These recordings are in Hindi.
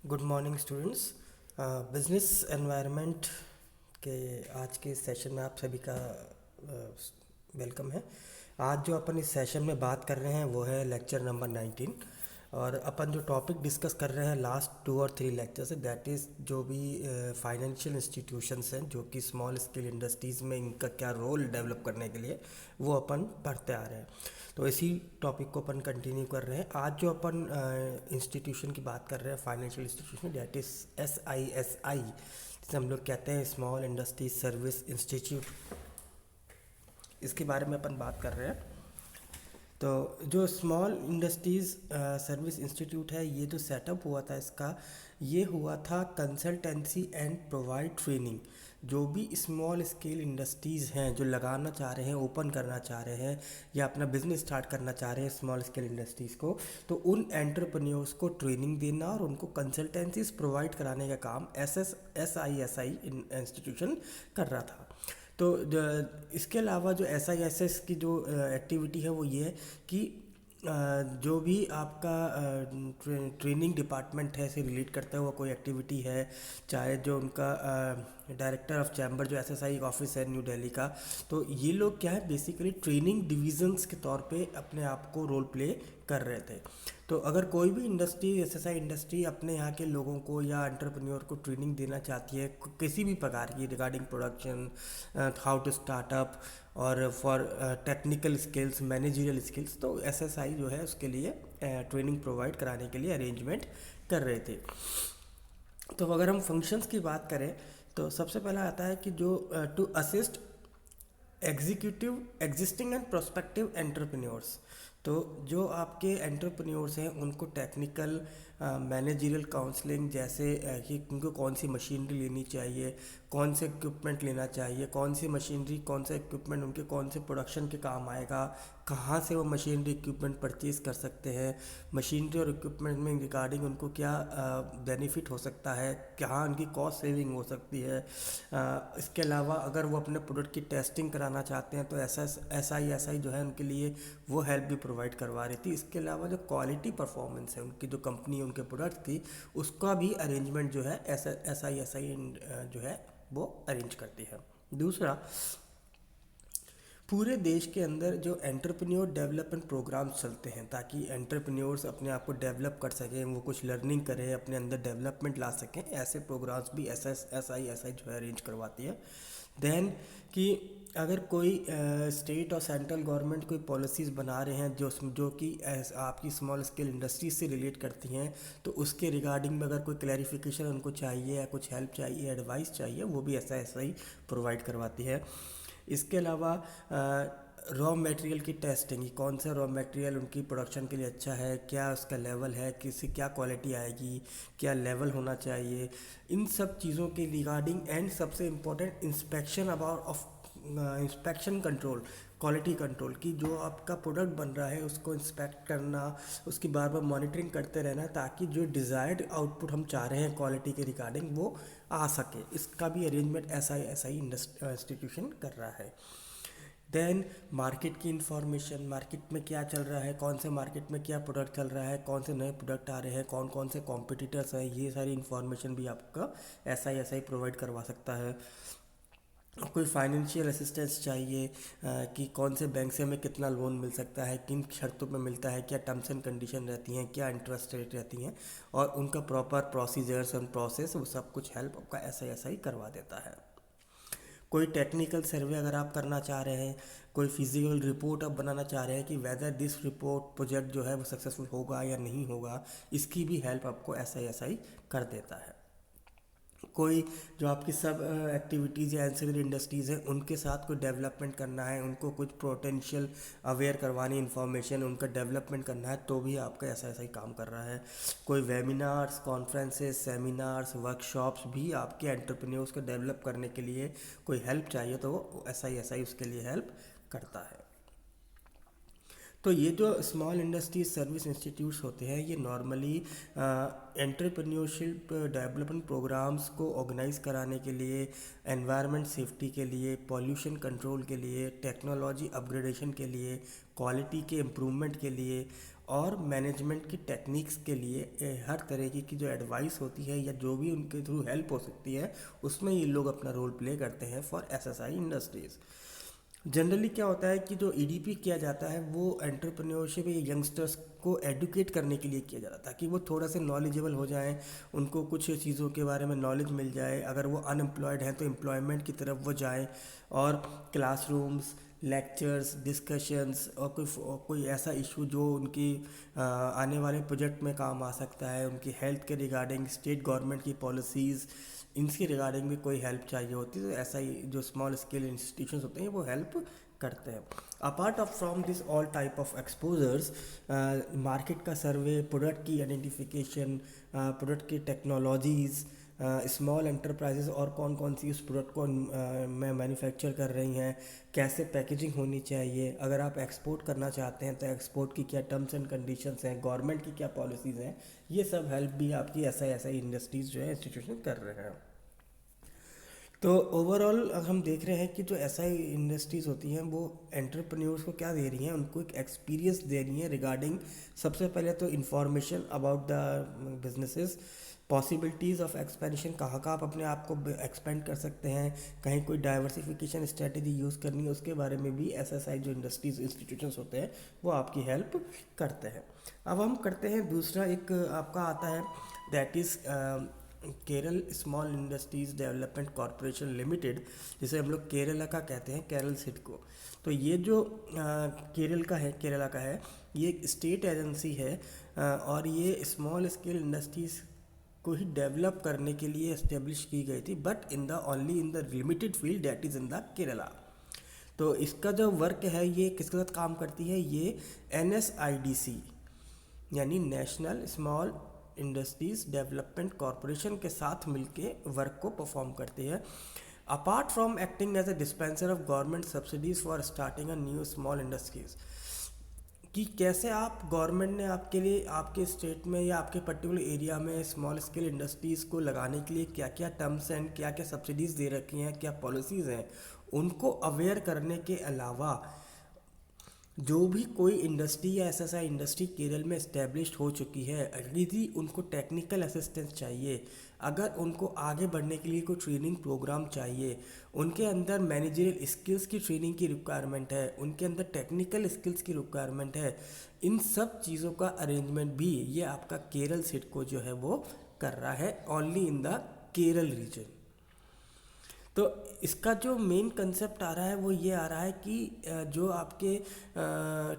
Good morning students. Business environment के आज के सेशन में आप सभी का वेलकम है। आज जो अपन इस सेशन में बात कर रहे हैं वो है लेक्चर नंबर 19। और अपन जो टॉपिक डिस्कस कर रहे हैं लास्ट 2 और 3 लेक्चर से, दैट इज़ जो भी फाइनेंशियल इंस्टीट्यूशंस हैं जो कि स्मॉल स्केल इंडस्ट्रीज़ में इनका क्या रोल डेवलप करने के लिए वो अपन पढ़ते आ रहे हैं। तो इसी टॉपिक को अपन कंटिन्यू कर रहे हैं। आज जो अपन इंस्टीट्यूशन की बात कर रहे हैं, financial institution, that is SISI, जिसे हम लोग कहते हैं स्मॉल इंडस्ट्रीज सर्विस इंस्टीट्यूट, इसके बारे में अपन बात कर रहे हैं। तो जो स्मॉल इंडस्ट्रीज़ सर्विस इंस्टीट्यूट है, ये जो सेटअप हुआ था इसका, ये हुआ था कंसल्टेंसी एंड प्रोवाइड ट्रेनिंग। जो भी स्मॉल स्केल इंडस्ट्रीज़ हैं जो लगाना चाह रहे हैं, ओपन करना चाह रहे हैं या अपना बिजनेस स्टार्ट करना चाह रहे हैं स्मॉल स्केल इंडस्ट्रीज़ को, तो उन एंटरप्रेन्योर्स को ट्रेनिंग देना और उनको कंसल्टेंसीज प्रोवाइड कराने का काम SISI इंस्टीट्यूशन कर रहा था। तो इसके अलावा जो SISS की जो एक्टिविटी है वो ये है कि जो भी आपका ट्रेनिंग डिपार्टमेंट है से रिलेट करता हुआ कोई एक्टिविटी है, चाहे जो उनका डायरेक्टर ऑफ चैम्बर जो SSI ऑफिस है न्यू दिल्ली का, तो ये लोग क्या है बेसिकली ट्रेनिंग डिविजन्स के तौर पे अपने आप को रोल प्ले कर रहे थे। तो अगर कोई भी इंडस्ट्री, SSI इंडस्ट्री अपने यहाँ के लोगों को या एंटरप्रेन्योर को ट्रेनिंग देना चाहती है किसी भी प्रकार की, regarding production, how to startup और for technical skills, managerial skills, तो SSI जो है उसके लिए ट्रेनिंग प्रोवाइड कराने के लिए अरेंजमेंट कर रहे थे। तो अगर हम फंक्शंस की बात करें तो सबसे पहला आता है कि जो to assist executive existing and prospective entrepreneurs. तो जो आपके एंटरप्रेन्योर्स हैं उनको टेक्निकल मैनेजरियल काउंसलिंग, जैसे कि उनको कौन सी मशीनरी लेनी चाहिए, कौन से इक्विपमेंट लेना चाहिए, कौन सी मशीनरी कौन सा इक्विपमेंट उनके कौन से प्रोडक्शन के काम आएगा, कहाँ से वो मशीनरी इक्विपमेंट परचेज़ कर सकते हैं, मशीनरी और इक्विपमेंट में रिगार्डिंग उनको क्या बेनिफिट हो सकता है, कहाँ उनकी कॉस्ट सेविंग हो सकती है। इसके अलावा अगर वो अपने प्रोडक्ट की टेस्टिंग कराना चाहते हैं तो SISI जो है उनके लिए वो हेल्प भी प्रोवाइड करवा रही थी। इसके अलावा जो क्वालिटी परफॉर्मेंस है उनकी, जो कंपनी उनके प्रोडक्ट की, उसका भी अरेंजमेंट जो है SISI जो है वो अरेंज करती है। दूसरा, पूरे देश के अंदर जो एंटरप्रेन्योर डेवलपमेंट प्रोग्राम्स चलते हैं ताकि एंटरप्रेन्योर्स अपने आप को डेवलप कर सकें, वो कुछ लर्निंग करें, अपने अंदर डेवलपमेंट ला सकें, ऐसे प्रोग्राम्स भी SISI जो है अरेंज करवाती है। देन कि अगर कोई स्टेट और सेंट्रल गवर्नमेंट कोई पॉलिसीज़ बना रहे हैं जो कि आपकी स्मॉल स्केल इंडस्ट्रीज से रिलेट करती हैं, तो उसके रिगार्डिंग में अगर कोई क्लैरिफिकेशन उनको चाहिए या कुछ हेल्प चाहिए, एडवाइस चाहिए, वो भी SISI प्रोवाइड करवाती है। इसके अलावा रॉ मटेरियल की टेस्टिंग, कौन सा रॉ मटेरियल उनकी प्रोडक्शन के लिए अच्छा है, क्या उसका लेवल है, किसी क्या क्वालिटी आएगी, क्या लेवल होना चाहिए, इन सब चीज़ों के रिगार्डिंग। एंड सबसे important, inspection about of inspection control, quality control की, जो आपका प्रोडक्ट बन रहा है उसको इंस्पेक्ट करना, उसकी बार बार मॉनिटरिंग करते रहना ताकि जो डिज़ायर्ड आउटपुट हम चाह रहे हैं क्वालिटी के रिगार्डिंग वो आ सके। इसका भी अरेंजमेंट SISI इंस्टीट्यूशन कर रहा है। देन मार्केट की इंफॉर्मेशन, मार्केट में क्या चल रहा है, कौन से मार्केट में क्या प्रोडक्ट चल रहा है, कौन से नए प्रोडक्ट आ रहे हैं, कौन कौन से कॉम्पिटिटर्स हैं, ये सारी इन्फॉर्मेशन भी आपका SISI प्रोवाइड करवा सकता है। कोई फाइनेंशियल असिस्टेंस चाहिए कि कौन से बैंक से हमें कितना लोन मिल सकता है, किन शर्तों पे मिलता है, क्या टर्म्स एंड कंडीशन रहती हैं, क्या इंटरेस्ट रेट रहती हैं, और उनका प्रॉपर प्रोसीजर्स एंड प्रोसेस, वो सब कुछ हेल्प आपका SISI करवा देता है। कोई टेक्निकल सर्वे अगर आप करना चाह रहे हैं, कोई फिजिकल रिपोर्ट आप बनाना चाह रहे हैं कि वेदर दिस रिपोर्ट प्रोजेक्ट जो है वो सक्सेसफुल होगा या नहीं होगा, इसकी भी हेल्प आपको SISI कर देता है। कोई जो आपकी सब एक्टिविटीज़ या एंसिलरी इंडस्ट्रीज़ हैं उनके साथ कोई डेवलपमेंट करना है, उनको कुछ पोटेंशियल अवेयर करवानी इन्फॉर्मेशन, उनका डेवलपमेंट करना है, तो भी आपका SISI काम कर रहा है। कोई वेबिनार्स, कॉन्फ्रेंसेस, सेमिनार्स, वर्कशॉप्स भी आपके एंटरप्रेन्योर्स को डेवलप करने के लिए कोई हेल्प चाहिए तो वो SISI उसके लिए हेल्प करता है। तो ये जो स्मॉल इंडस्ट्रीज सर्विस इंस्टीट्यूट्स होते हैं, ये नॉर्मली एंटरप्रेन्योरशिप डेवलपमेंट प्रोग्राम्स को ऑर्गेनाइज कराने के लिए, एनवायरनमेंट सेफ्टी के लिए, पॉल्यूशन कंट्रोल के लिए, टेक्नोलॉजी अपग्रेडेशन के लिए, क्वालिटी के इम्प्रूवमेंट के लिए, और मैनेजमेंट की टेक्निक्स के लिए हर तरीके की जो एडवाइस होती है या जो भी उनके थ्रू हेल्प हो सकती है उसमें ये लोग अपना रोल प्ले करते हैं फॉर एसएसआई इंडस्ट्रीज़। जनरली क्या होता है कि जो ईडीपी किया जाता है वो एंटरप्रेन्योरशिप या यंगस्टर्स को एडुकेट करने के लिए किया जाता है ताकि वो थोड़ा से नॉलेजेबल हो जाएं, उनको कुछ चीज़ों के बारे में नॉलेज मिल जाए, अगर वो अनएम्प्लॉयड हैं तो एम्प्लॉयमेंट की तरफ वो जाएं। और क्लासरूम्स, लेक्चर्स, डिस्कशंस और कोई ऐसा इशू जो उनकी आने वाले प्रोजेक्ट में काम आ सकता है, उनकी हेल्थ के रिगार्डिंग, स्टेट गवर्नमेंट की पॉलिसीज़, इनकी रिगार्डिंग भी कोई हेल्प चाहिए होती है तो ऐसा ही जो स्मॉल स्केल इंस्टीट्यूशंस होते हैं वो हेल्प करते हैं। Apart of from this all type of exposures, market का सर्वे, प्रोडक्ट की आइडेंटिफिकेशन, प्रोडक्ट की टेक्नोलॉजीज़, स्मॉल एंटरप्राइजेस और कौन कौन सी उस प्रोडक्ट को में मैन्युफैक्चर कर रही हैं, कैसे पैकेजिंग होनी चाहिए, अगर आप एक्सपोर्ट करना चाहते हैं तो एक्सपोर्ट की क्या टर्म्स एंड कंडीशंस हैं, गवर्नमेंट की क्या पॉलिसीज़ हैं, ये सब हेल्प भी आपकी ऐसा इंडस्ट्रीज़ जो है इंस्टीट्यूशन कर रहे हैं। तो ओवरऑल हम देख रहे हैं कि जो ऐसा इंडस्ट्रीज़ होती हैं वो एंटरप्रेन्योर्स को क्या दे रही हैं, उनको एक एक्सपीरियंस दे रही हैं रिगार्डिंग सबसे पहले तो information about the businesses, possibilities of expansion, कहाँ कहाँ आप अपने आप को एक्सपेंड कर सकते हैं, कहीं कोई डाइवर्सिफिकेशन स्ट्रेटजी यूज़ करनी है उसके बारे में भी एसएसआई जो इंडस्ट्रीज इंस्टीट्यूशंस होते हैं वो आपकी हेल्प करते हैं। अब हम करते हैं दूसरा, एक आपका आता है that is Kerala small industries development corporation limited, जिसे हम लोग केरला का कहते हैं, केरल सिडको। तो ये जो केरला का है, ये एक स्टेट एजेंसी है और ये स्मॉल स्केल इंडस्ट्रीज़ को ही डेवलप करने के लिए इस्टेब्लिश की गई थी, but in the only in the limited field that is in the Kerala. तो इसका जो वर्क है ये किसके साथ काम करती है, ये एनएसआईडीसी यानी national small industries development corporation के साथ मिलके वर्क को परफॉर्म करती है। Apart from acting as a dispenser of government subsidies for starting a new small industries, कि कैसे आप गवर्नमेंट ने आपके लिए आपके स्टेट में या आपके पर्टिकुलर एरिया में स्मॉल स्केल इंडस्ट्रीज़ को लगाने के लिए क्या क्या टर्म्स एंड क्या क्या सब्सिडीज़ दे रखी हैं, क्या पॉलिसीज़ हैं, उनको अवेयर करने के अलावा जो भी कोई इंडस्ट्री या ऐसा इंडस्ट्री केरल में इस्टेब्लिश्ड हो चुकी है, यदि उनको टेक्निकल असिस्टेंस चाहिए, अगर उनको आगे बढ़ने के लिए कोई ट्रेनिंग प्रोग्राम चाहिए, उनके अंदर मैनेजरियल स्किल्स की ट्रेनिंग की रिक्वायरमेंट है, उनके अंदर टेक्निकल स्किल्स की रिक्वायरमेंट है, इन सब चीज़ों का अरेंजमेंट भी ये आपका केरल सिडको जो है वो कर रहा है only in the Kerala region. तो इसका जो मेन कंसेप्ट आ रहा है वो ये आ रहा है कि जो आपके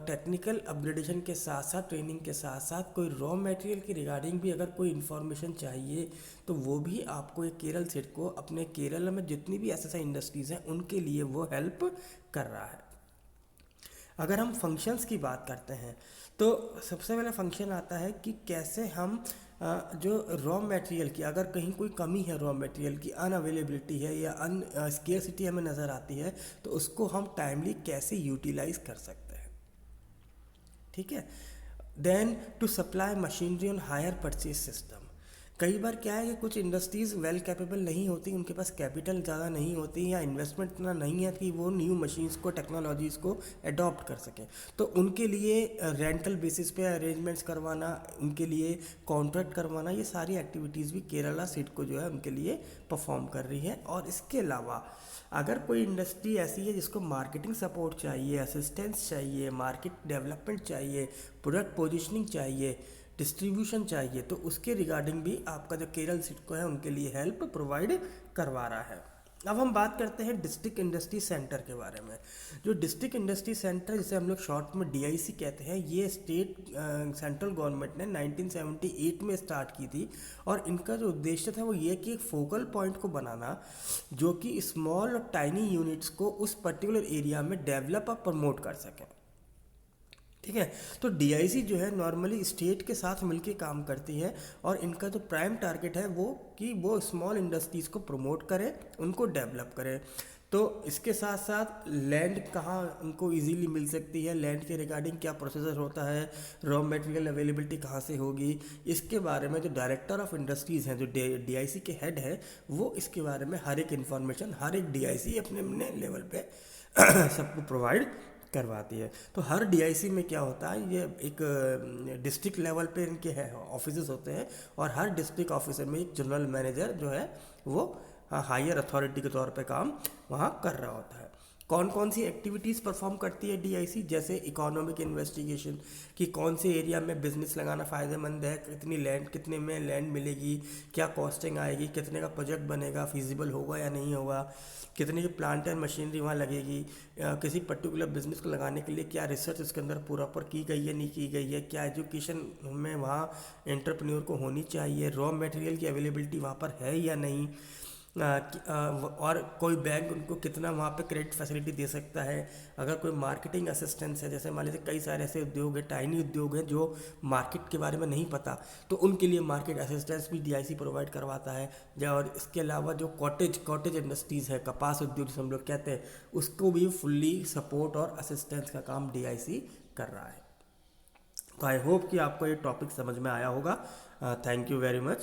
टेक्निकल अपग्रेडेशन के साथ साथ, ट्रेनिंग के साथ साथ कोई रॉ मटेरियल की रिगार्डिंग भी अगर कोई इन्फॉर्मेशन चाहिए तो वो भी आपको एक केरल सेट को अपने केरल में जितनी भी ऐसे इंडस्ट्रीज़ हैं उनके लिए वो हेल्प कर रहा है। अगर हम फंक्शंस की बात करते हैं तो सबसे पहला फंक्शन आता है कि कैसे हम जो रॉ मटेरियल की, अगर कहीं कोई कमी है, रॉ मटेरियल की अनअवेलेबिलिटी है या स्केर्सिटी हमें नज़र आती है तो उसको हम टाइमली कैसे यूटिलाइज कर सकते हैं। ठीक है। Then to supply machinery on hire purchase system. कई बार क्या है कि कुछ इंडस्ट्रीज़ वेल कैपेबल नहीं होती, उनके पास कैपिटल ज़्यादा नहीं होती या इन्वेस्टमेंट इतना नहीं है कि वो न्यू मशीन्स को, टेक्नोलॉजीज़ को अडॉप्ट कर सकें। तो उनके लिए रेंटल बेसिस पे अरेंजमेंट्स करवाना, उनके लिए कॉन्ट्रैक्ट करवाना, ये सारी एक्टिविटीज़ भी केरला सिडको जो है उनके लिए परफॉर्म कर रही है। और इसके अलावा अगर कोई इंडस्ट्री ऐसी है जिसको मार्केटिंग सपोर्ट चाहिए, असिस्टेंस चाहिए, मार्केट डेवलपमेंट चाहिए, प्रोडक्ट पोजिशनिंग चाहिए, डिस्ट्रीब्यूशन चाहिए, तो उसके रिगार्डिंग भी आपका जो केरल सिडको है उनके लिए हेल्प प्रोवाइड करवा रहा है। अब हम बात करते हैं डिस्ट्रिक्ट इंडस्ट्री सेंटर के बारे में। जो डिस्ट्रिक्ट इंडस्ट्री सेंटर, जिसे हम लोग शॉर्ट में डीआईसी कहते हैं, ये स्टेट सेंट्रल गवर्नमेंट ने 1978 में स्टार्ट की थी और इनका जो उद्देश्य था वो ये कि एक फोकल पॉइंट को बनाना जो कि स्मॉल और टाइनी यूनिट्स को उस पर्टिकुलर एरिया में डेवलप और प्रमोट कर सकें। ठीक है। तो डीआईसी जो है नॉर्मली स्टेट के साथ मिलकर काम करती है और इनका जो प्राइम टारगेट है वो कि वो स्मॉल इंडस्ट्रीज़ को प्रमोट करें, उनको डेवलप करें। तो इसके साथ साथ लैंड कहाँ उनको इजीली मिल सकती है, लैंड के रिगार्डिंग क्या प्रोसीजर होता है, रॉ मटेरियल अवेलेबिलिटी कहाँ से होगी, इसके बारे में जो डायरेक्टर ऑफ इंडस्ट्रीज़ हैं, जो डीआईसी के हेड है, वो इसके बारे में हर एक इन्फॉर्मेशन हर एक डीआईसी अपने अपने लेवल पे सबको प्रोवाइड करवाती है। तो हर डीआईसी में क्या होता है, ये एक डिस्ट्रिक्ट लेवल पे इनके है ऑफिसेज होते हैं, और हर डिस्ट्रिक्ट ऑफिसर में एक जनरल मैनेजर जो है वो हायर अथॉरिटी के तौर पे काम वहाँ कर रहा होता है। कौन कौन सी एक्टिविटीज़ परफॉर्म करती है डीआईसी, जैसे इकोनॉमिक इन्वेस्टिगेशन कि कौन से एरिया में बिजनेस लगाना फ़ायदेमंद है, कितनी लैंड, कितने में लैंड मिलेगी, क्या कॉस्टिंग आएगी, कितने का प्रोजेक्ट बनेगा, फिजिबल होगा या नहीं होगा, कितने की प्लांट एंड मशीनरी वहाँ लगेगी, किसी पर्टिकुलर बिजनेस को लगाने के लिए क्या रिसर्च उसके अंदर पूरा पर की गई है नहीं की गई है, क्या एजुकेशन में वहाँ एंटरप्रेन्योर को होनी चाहिए, रॉ मटेरियल की अवेलेबिलिटी वहाँ पर है या नहीं, और कोई बैंक उनको कितना वहाँ पे क्रेडिट फैसिलिटी दे सकता है। अगर कोई मार्केटिंग असिस्टेंस है, जैसे मान लीजिए कई सारे ऐसे उद्योग हैं, टाइनी उद्योग हैं जो मार्केट के बारे में नहीं पता, तो उनके लिए मार्केट असिस्टेंस भी डीआईसी प्रोवाइड करवाता है। और इसके अलावा जो कॉटेज इंडस्ट्रीज़ है, कपास उद्योग जिसे हम लोग कहते हैं, उसको भी फुल्ली सपोर्ट और असिस्टेंस का काम डीआईसी कर रहा है। तो आई होप कि आपको ये टॉपिक समझ में आया होगा। Thank you very much.